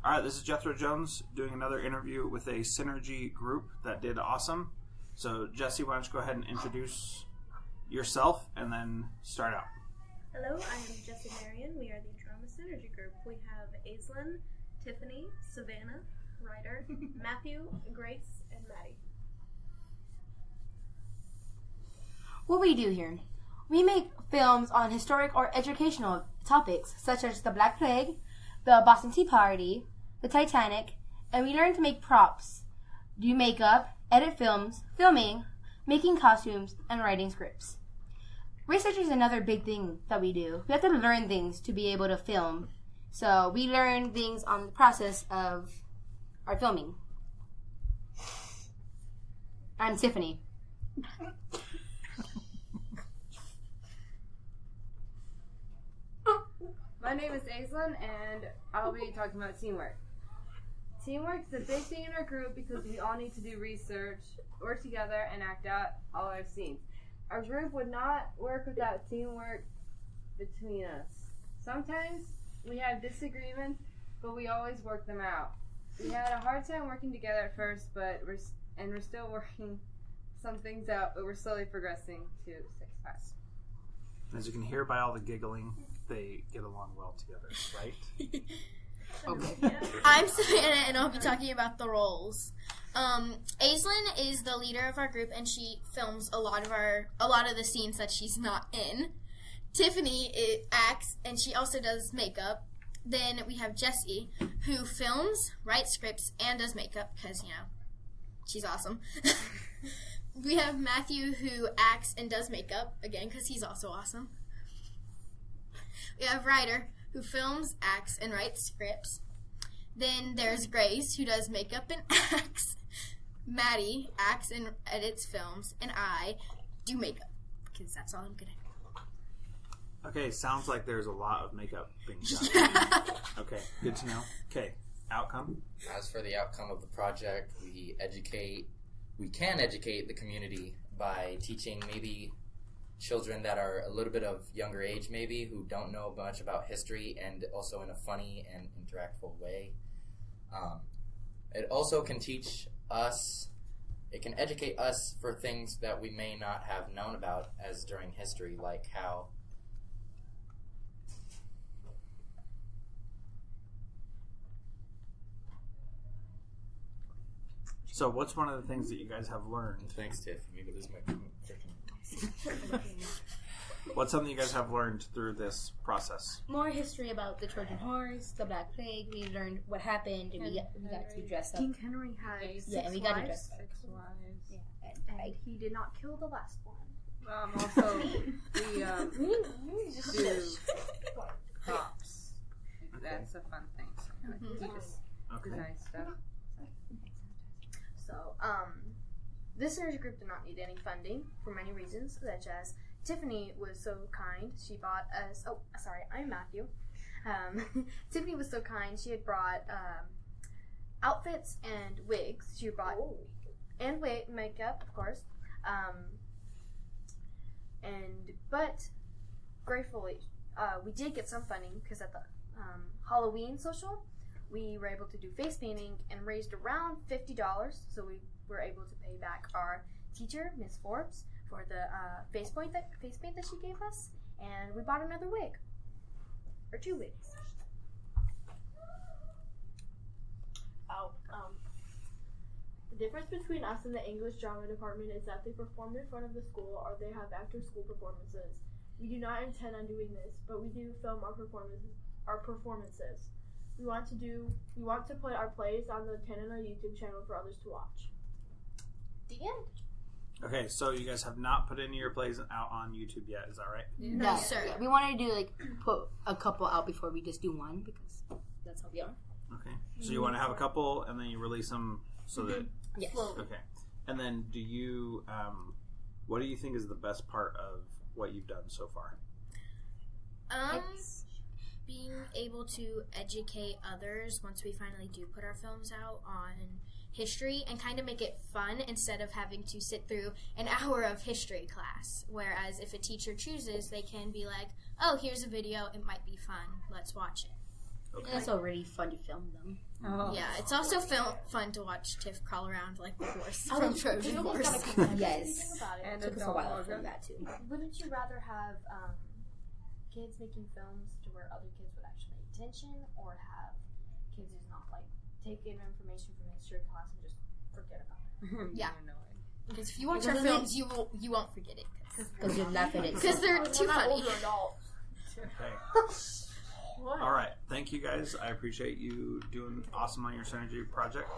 All right, this is Jethro Jones doing another interview with a Synergy group that did awesome. So, Jesse, why don't you go ahead and introduce yourself and then start out. Hello, I am Jesse Marion. We are the Trauma Synergy group. We have Aislinn, Tiffany, Savannah, Ryder, Matthew, Grace, and Maddie. What we do here, we make films on historic or educational topics such as the Black Plague, the Boston Tea Party, the Titanic, and we learn to make props, do makeup, edit films, filming, making costumes, and writing scripts. Research is another big thing that we do. We have to learn things to be able to film. So we learn things on the process of our filming. I'm Tiffany. My name is Aislinn, and I'll be talking about teamwork. Teamwork is a big thing in our group because we all need to do research, work together, and act out all our scenes. Our group would not work without teamwork between us. Sometimes we have disagreements, but we always work them out. We had a hard time working together at first, but we're still working some things out, but we're slowly progressing to success. As you can hear by all the giggling, they get along well together, right? Okay. I'm Savannah, and I'll be talking about the roles. Aislinn is the leader of our group, and she films a lot of the scenes that she's not in. Tiffany acts, and she also does makeup. Then we have Jessie, who films, writes scripts, and does makeup because she's awesome. We have Matthew, who acts and does makeup again because he's also awesome. We have Ryder, who films, acts, and writes scripts. Then there's Grace, who does makeup and acts. Maddie acts and edits films. And I do makeup, because that's all I'm good at. Okay, sounds like there's a lot of makeup being done. Okay, good to know. Okay, outcome? As for the outcome of the project, we can educate the community by teaching maybe children that are a little bit of younger age maybe who don't know much about history, and also in a funny and interactful way. It also can teach us, it can educate us for things that we may not have known about as during history, like how So what's one of the things that you guys have learned? Thanks, Tiff. Maybe this might be What's something you guys have learned through this process? More history about the Trojan Horse, the Black Plague. We learned what happened, and we got to dress up. King Henry had and we got to dress up. 6 wives. Yeah, And he did not kill the last one. Also, we do props. That's a fun thing. So we just design stuff. So, this synergy group did not need any funding for many reasons, such as Tiffany was so kind. She bought us. Oh, sorry, I'm Matthew. Tiffany was so kind. She had brought outfits and wigs. She brought and makeup, of course. But gratefully, we did get some funding because at the Halloween social, we were able to do face painting and raised around $50. So we were able to pay back our teacher, Miss Forbes, for the face paint that she gave us, and we bought another wig, or 2 wigs. The difference between us and the English drama department is that they perform in front of the school, or they have after school performances. We do not intend on doing this, but we do film our performances. We want to put our plays on the Canada YouTube channel for others to watch. The end. Okay, so you guys have not put any of your plays out on YouTube yet, is that right? No, sir. Yeah, we wanted to do put a couple out before we just do one, because that's how we are. Okay, so you want to have a couple and then you release them so that... Yes. Okay, and then do you, what do you think is the best part of what you've done so far? Being able to educate others once we finally do put our films out on history, and kind of make it fun instead of having to sit through an hour of history class. Whereas if a teacher chooses, they can be like, oh, here's a video, it might be fun, let's watch it. Okay. it's also really fun to film them. Yeah, it's also fun to watch Tiff crawl around like the horse from Trojan Horse. Yes. Think about it. And Took us a while to film that too. Wouldn't you rather have kids making films to where other kids would actually pay attention, or have kids who's not like take in information from history class and just forget about it? Yeah. Because if you watch our films, you won't forget it. Because you're laughing at it. Because they're too funny. Okay. All right. Thank you guys. I appreciate you doing awesome on your synergy project.